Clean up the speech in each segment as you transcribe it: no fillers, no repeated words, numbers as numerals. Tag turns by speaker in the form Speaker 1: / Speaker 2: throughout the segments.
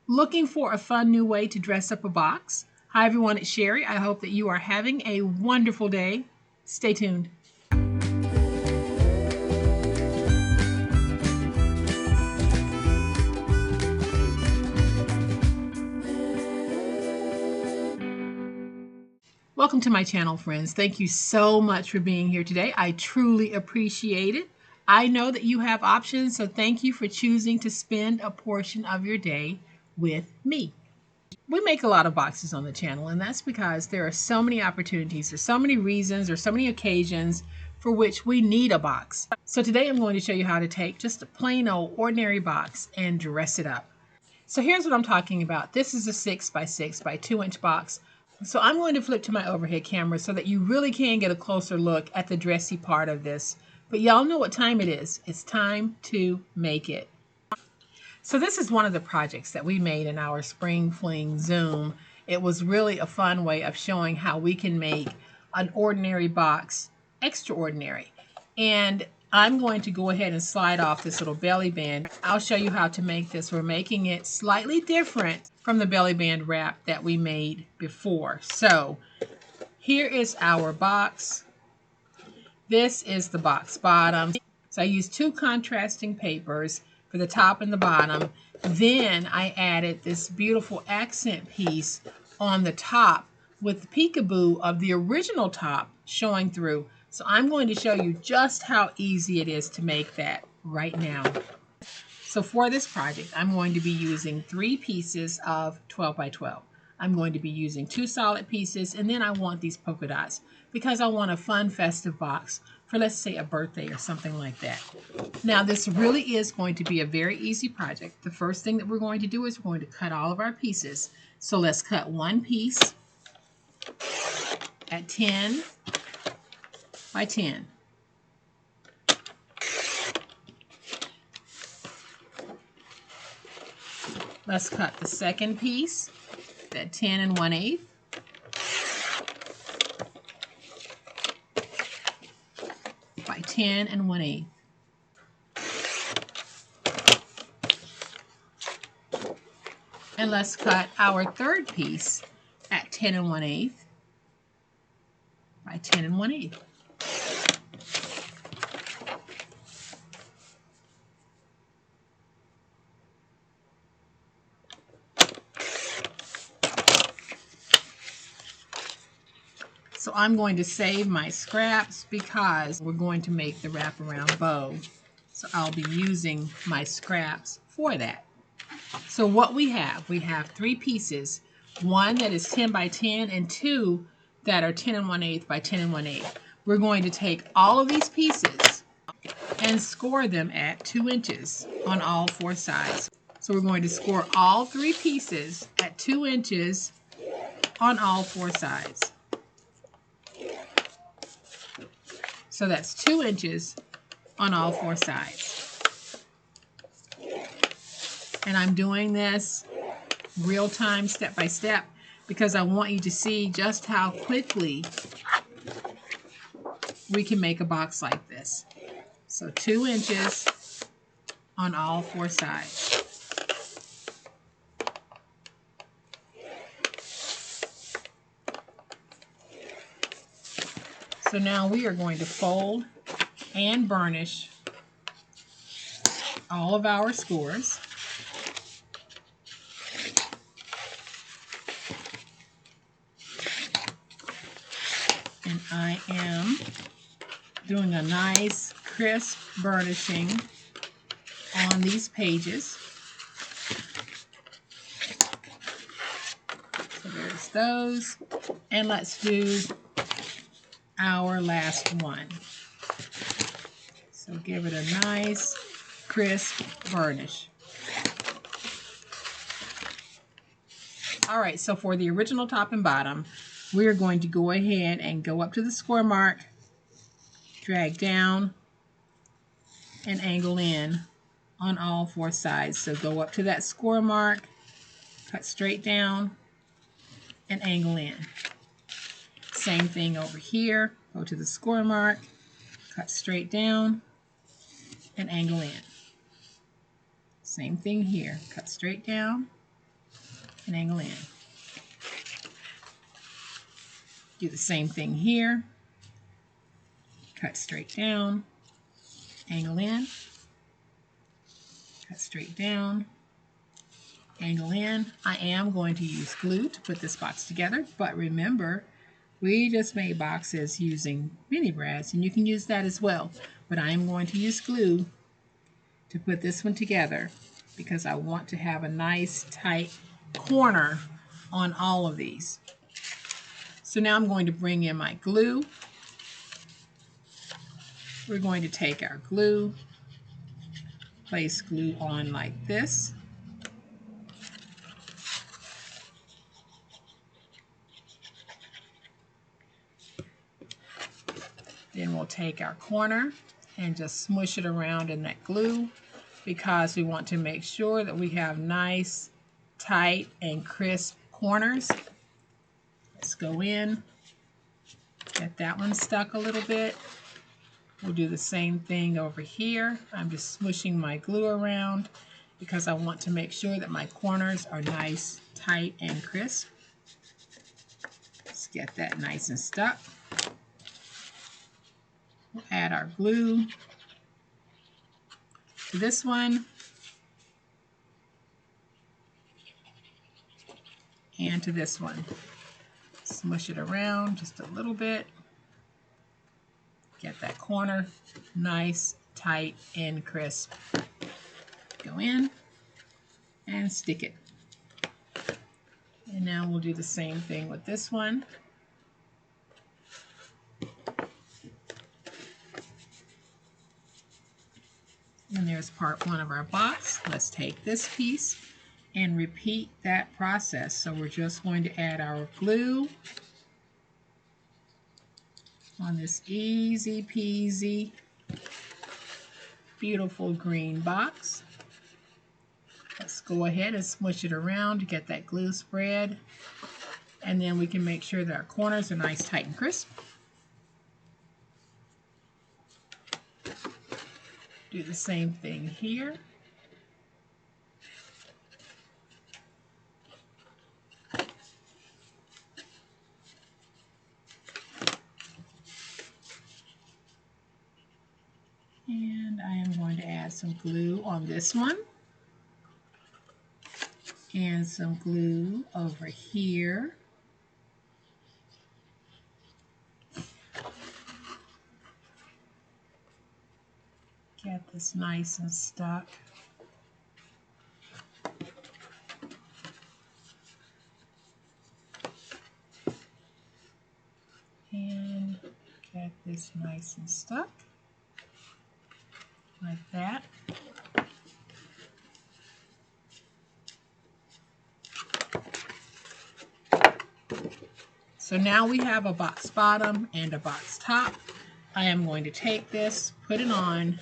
Speaker 1: Looking for a fun new way to dress up a box? Hi everyone, it's Sherry. I hope that you are having a wonderful day. Stay tuned. Welcome to my channel, friends. Thank you so much for being here today. I truly appreciate it. I know that you have options, so thank you for choosing to spend a portion of your day with me. We make a lot of boxes on the channel, and that's because there are so many opportunities, there's so many reasons, or so many occasions for which we need a box. So today I'm going to show you how to take just a plain old ordinary box and dress it up. So here's what I'm talking about. This is a 6 by 6 by 2 inch box. So I'm going to flip to my overhead camera so that you really can get a closer look at the dressy part of this. But y'all know what time it is. It's time to make it. So this is one of the projects that we made in our Spring Fling Zoom. It was really a fun way of showing how we can make an ordinary box extraordinary. And I'm going to go ahead and slide off this little belly band. I'll show you how to make this. We're making it slightly different from the belly band wrap that we made before. So here is our box. This is the box bottom. So I used two contrasting papers for the top and the bottom. Then I added this beautiful accent piece on the top with the peekaboo of the original top showing through. So I'm going to show you just how easy it is to make that right now. So for this project, I'm going to be using 3 pieces of 12 by 12. I'm going to be using 2 solid pieces, and then I want these polka dots because I want a fun festive box for, let's say, a birthday or something like that. Now this really is going to be a very easy project. The first thing that we're going to do is we're going to cut all of our pieces. So let's cut one piece at 10 by 10. Let's cut the second piece at 10 1/8. By 10 1/8. And let's cut our third piece at 10 1/8 by 10 1/8. So I'm going to save my scraps because we're going to make the wraparound bow. So I'll be using my scraps for that. So what we have 3 pieces, one that is 10 by 10 and 2 that are 10 1/8 by 10 1/8. We're going to take all of these pieces and score them at 2 inches on all 4 sides. So we're going to score all 3 pieces at 2 inches on all 4 sides. So that's 2 inches on all 4 sides. And I'm doing this real time, step by step, because I want you to see just how quickly we can make a box like this. So 2 inches on all 4 sides. So now we are going to fold and burnish all of our scores. And I am doing a nice crisp burnishing on these pages. So there's those. And let's do our last one. So give it a nice crisp burnish. All right, so for the original top and bottom, we are going to go ahead and go up to the score mark, drag down, and angle in on all 4 sides. So go up to that score mark, cut straight down, and angle in. Same thing over here. Go to the score mark, cut straight down, and angle in. Same thing here. Cut straight down and angle in. Do the same thing here. Cut straight down, angle in, cut straight down, angle in. I am going to use glue to put this box together, but remember, we just made boxes using mini brads, and you can use that as well. But I am going to use glue to put this one together because I want to have a nice tight corner on all of these. So now I'm going to bring in my glue. We're going to take our glue, place glue on like this. Then we'll take our corner and just smush it around in that glue because we want to make sure that we have nice, tight, and crisp corners. Let's go in, get that one stuck a little bit. We'll do the same thing over here. I'm just smushing my glue around because I want to make sure that my corners are nice, tight, and crisp. Let's get that nice and stuck. We'll add our glue to this one and to this one. Smush it around just a little bit. Get that corner nice, tight, and crisp. Go in and stick it. And now we'll do the same thing with this one. And there's part one of our box. Let's take this piece and repeat that process. So we're just going to add our glue on this easy peasy, beautiful green box. Let's go ahead and smush it around to get that glue spread. And then we can make sure that our corners are nice, tight, and crisp. Do the same thing here. And I am going to add some glue on this one. And some glue over here. Get this nice and stuck. And get this nice and stuck. Like that. So now we have a box bottom and a box top. I am going to take this, put it on,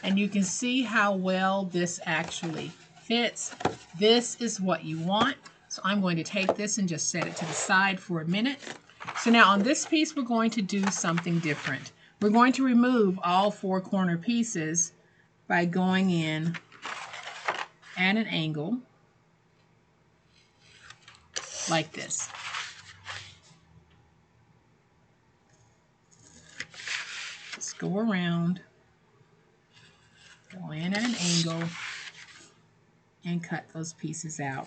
Speaker 1: and you can see how well this actually fits. This is what you want. So I'm going to take this and just set it to the side for a minute. So now on this piece, we're going to do something different. We're going to remove all four corner pieces by going in at an angle like this. Just go around, go in at an angle, and cut those pieces out.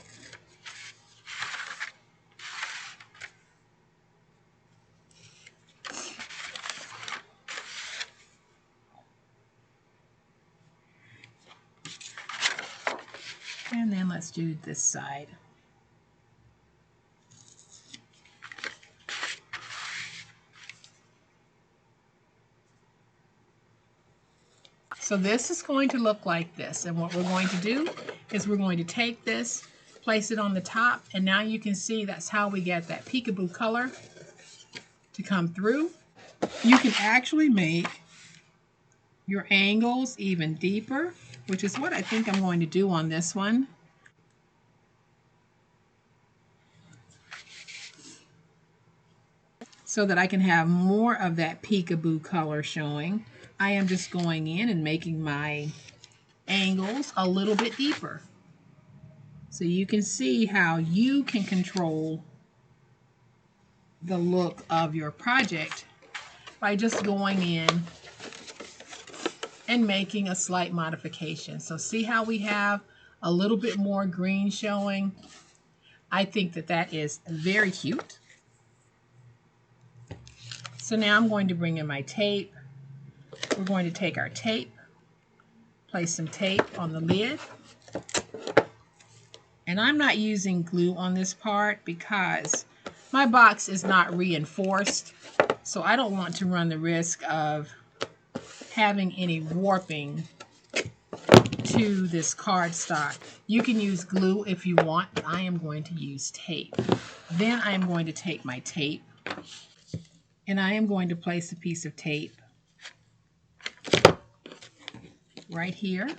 Speaker 1: And then let's do this side. So this is going to look like this, and what we're going to do is we're going to take this, place it on the top, and now you can see that's how we get that peekaboo color to come through. You can actually make your angles even deeper, which is what I think I'm going to do on this one. So that I can have more of that peekaboo color showing, I am just going in and making my angles a little bit deeper. So you can see how you can control the look of your project by just going in and making a slight modification. So see how we have a little bit more green showing? I think that that is very cute. So now I'm going to bring in my tape. We're going to take our tape, place some tape on the lid. And I'm not using glue on this part because my box is not reinforced. So I don't want to run the risk of having any warping to this cardstock. You can use glue if you want, but I am going to use tape. Then I am going to take my tape and I am going to place a piece of tape right here.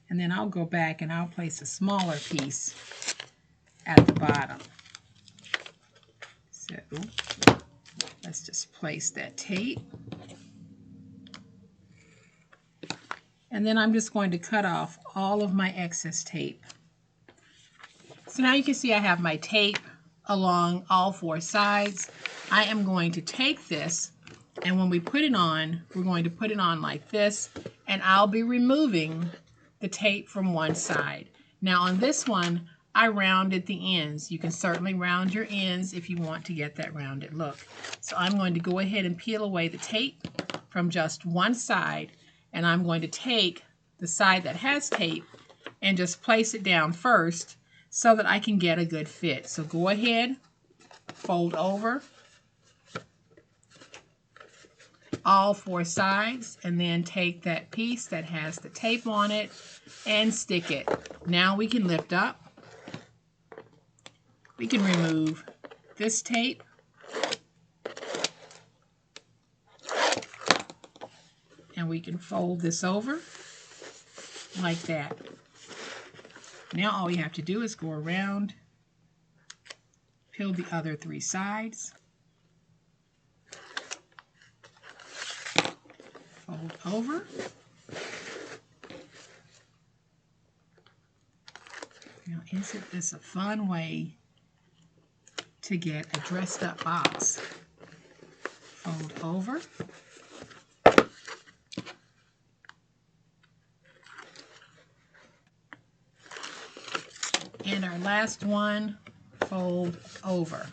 Speaker 1: And then I'll go back and I'll place a smaller piece at the bottom. So let's just place that tape. And then I'm just going to cut off all of my excess tape. So now you can see I have my tape along all four sides. I am going to take this, and when we put it on, we're going to put it on like this, and I'll be removing the tape from one side. Now on this one, I rounded the ends. You can certainly round your ends if you want to get that rounded look. So I'm going to go ahead and peel away the tape from just one side, and I'm going to take the side that has tape and just place it down first so that I can get a good fit. So go ahead, fold over all four sides, and then take that piece that has the tape on it and stick it. Now we can lift up. We can remove this tape. And we can fold this over like that. Now all you have to do is go around, peel the other three sides, fold over, now isn't this a fun way to get a dressed up box? Fold over, and our last one, fold over.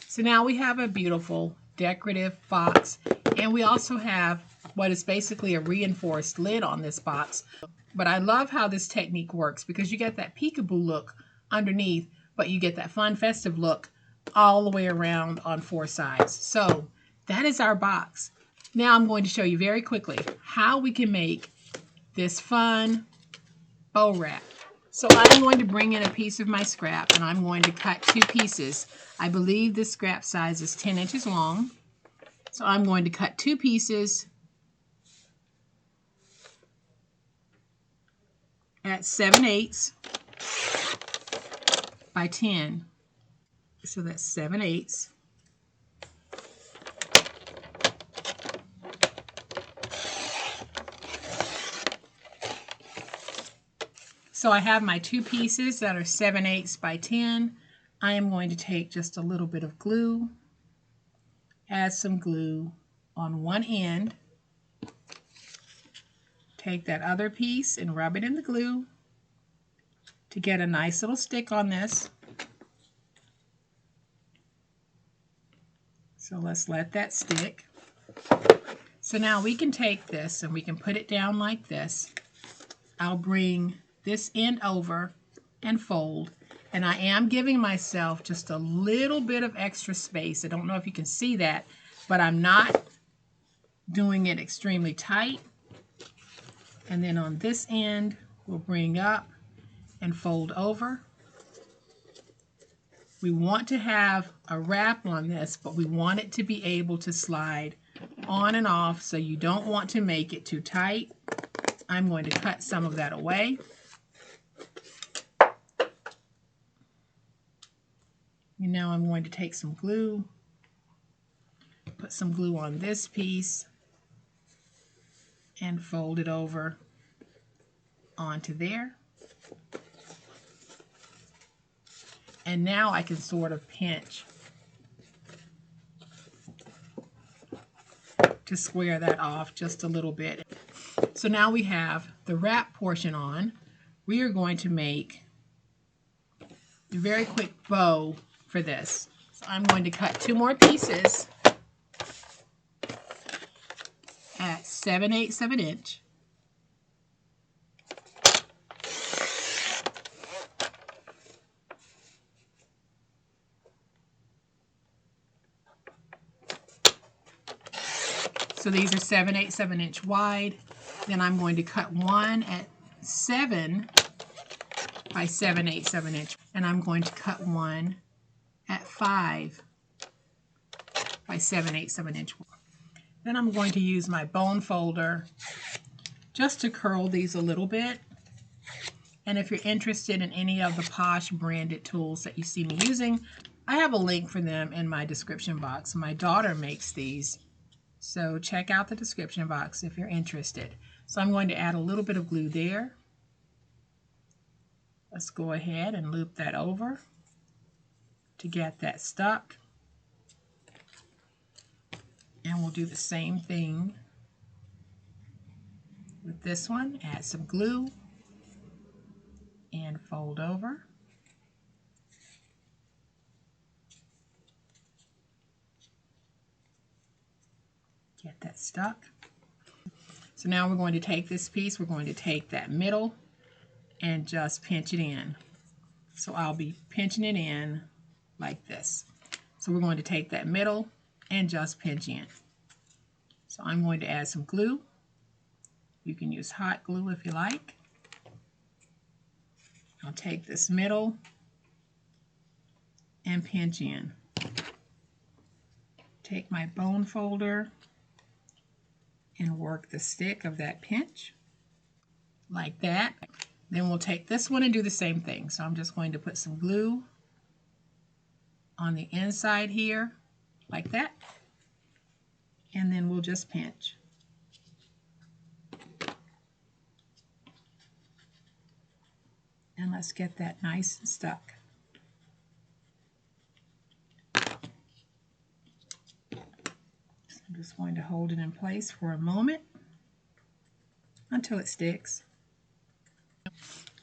Speaker 1: So now we have a beautiful decorative box, and we also have what is basically a reinforced lid on this box. But I love how this technique works because you get that peekaboo look underneath, but you get that fun festive look all the way around on four sides. So that is our box. Now I'm going to show you very quickly how we can make this fun bow wrap. So I'm going to bring in a piece of my scrap, and I'm going to cut two pieces. I believe this scrap size is 10 inches long. So I'm going to cut two pieces at 7/8 by 10. So that's 7/8. So I have my two pieces that are 7/8 by 10. I am going to take just a little bit of glue, add some glue on one end, take that other piece and rub it in the glue to get a nice little stick on this. So let's let that stick. So now we can take this and we can put it down like this. I'll bring this end over and fold, and I am giving myself just a little bit of extra space. I don't know if you can see that, but I'm not doing it extremely tight. And then on this end, we'll bring up and fold over. We want to have a wrap on this, but we want it to be able to slide on and off, so you don't want to make it too tight. I'm going to cut some of that away. And now I'm going to take some glue, put some glue on this piece, and fold it over onto there. And now I can sort of pinch to square that off just a little bit. So now we have the wrap portion on. We are going to make a very quick bow for this. So I'm going to cut 2 more pieces at 7/8 of an inch. So these are 7/8 of an inch wide. Then I'm going to cut one at 7 by 7/8 of an inch. And I'm going to cut one at 5 by 7/8 of an inch. Then I'm going to use my bone folder just to curl these a little bit. And if you're interested in any of the Posh branded tools that you see me using, I have a link for them in my description box. My daughter makes these, so check out the description box if you're interested. So I'm going to add a little bit of glue there. Let's go ahead and loop that over to get that stuck. And we'll do the same thing with this one. Add some glue and fold over. Get that stuck. So now we're going to take this piece, we're going to take that middle and just pinch it in. So I'll be pinching it in like this. So we're going to take that middle and just pinch in. So I'm going to add some glue. You can use hot glue if you like. I'll take this middle and pinch in. Take my bone folder and work the stick of that pinch like that. Then we'll take this one and do the same thing. So I'm just going to put some glue on the inside here like that, and then we'll just pinch. And let's get that nice and stuck. I'm just going to hold it in place for a moment until it sticks.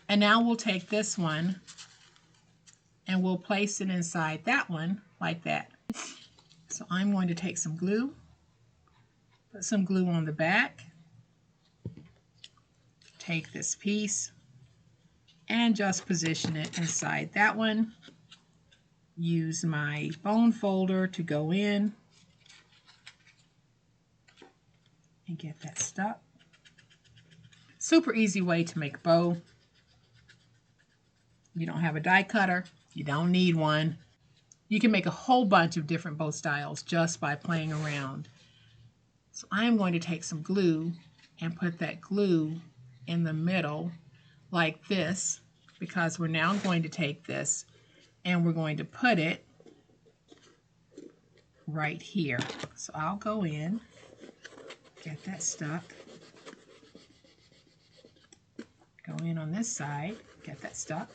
Speaker 1: And now we'll take this one and we'll place it inside that one like that. So I'm going to take some glue, put some glue on the back, take this piece and just position it inside that one. Use my bone folder to go in and get that stuck. Super easy way to make a bow. You don't have a die cutter, you don't need one. You can make a whole bunch of different bow styles just by playing around. So I am going to take some glue and put that glue in the middle like this, because we're now going to take this and we're going to put it right here. So I'll go in, get that stuck, go in on this side, get that stuck.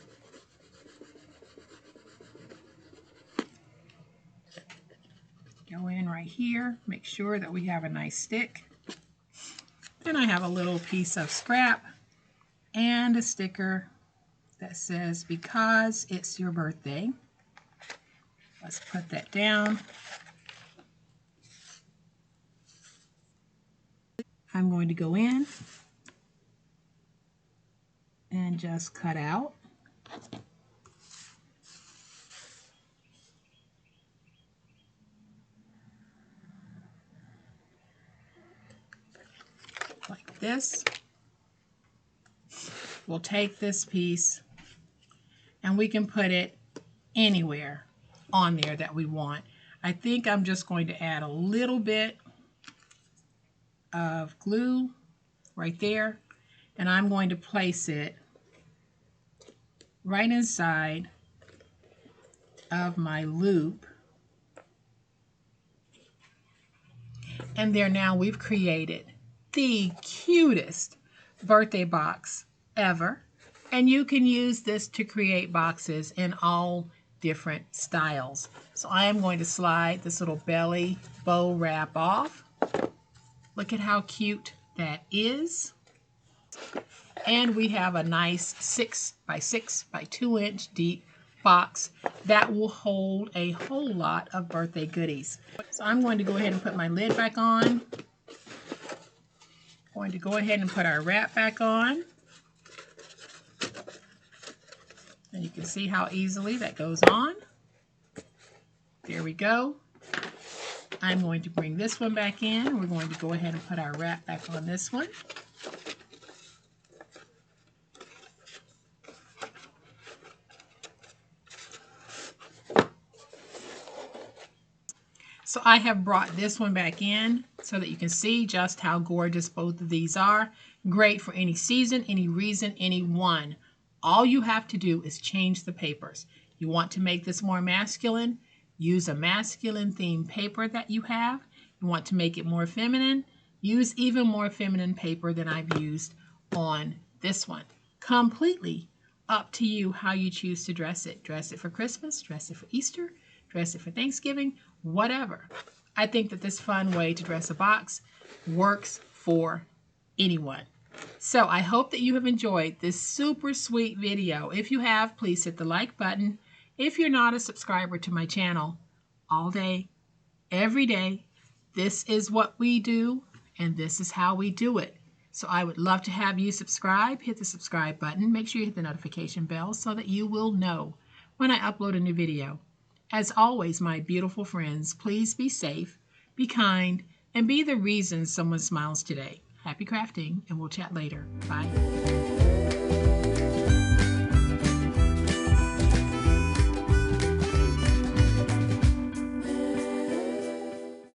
Speaker 1: Go in right here, make sure that we have a nice stick. Then I have a little piece of scrap and a sticker that says, "Because it's your birthday." Let's put that down. I'm going to go in and just cut out. Like this. We'll take this piece and we can put it anywhere on there that we want. I think I'm just going to add a little bit of glue right there, and I'm going to place it right inside of my loop. And there, now we've created the cutest birthday box ever. And you can use this to create boxes in all different styles. So I am going to slide this little belly bow wrap off. Look at how cute that is. And we have a nice 6 by 6 by 2 inch deep box that will hold a whole lot of birthday goodies. So I'm going to go ahead and put my lid back on. Going to go ahead and put our wrap back on. And you can see how easily that goes on. There we go. I'm going to bring this one back in. We're going to go ahead and put our wrap back on this one. So I have brought this one back in so that you can see just how gorgeous both of these are. Great for any season, any reason, any one. All you have to do is change the papers. You want to make this more masculine? Use a masculine themed paper that you have. You want to make it more feminine? Use even more feminine paper than I've used on this one. Completely up to you how you choose to dress it. Dress it for Christmas, dress it for Easter, dress it for Thanksgiving, whatever. I think that this fun way to dress a box works for anyone. So I hope that you have enjoyed this super sweet video. If you have, please hit the like button. If you're not a subscriber to my channel, all day, every day, this is what we do and this is how we do it. So I would love to have you subscribe. Hit the subscribe button. Make sure you hit the notification bell so that you will know when I upload a new video. As always, my beautiful friends, please be safe, be kind, and be the reason someone smiles today. Happy crafting, and we'll chat later. Bye.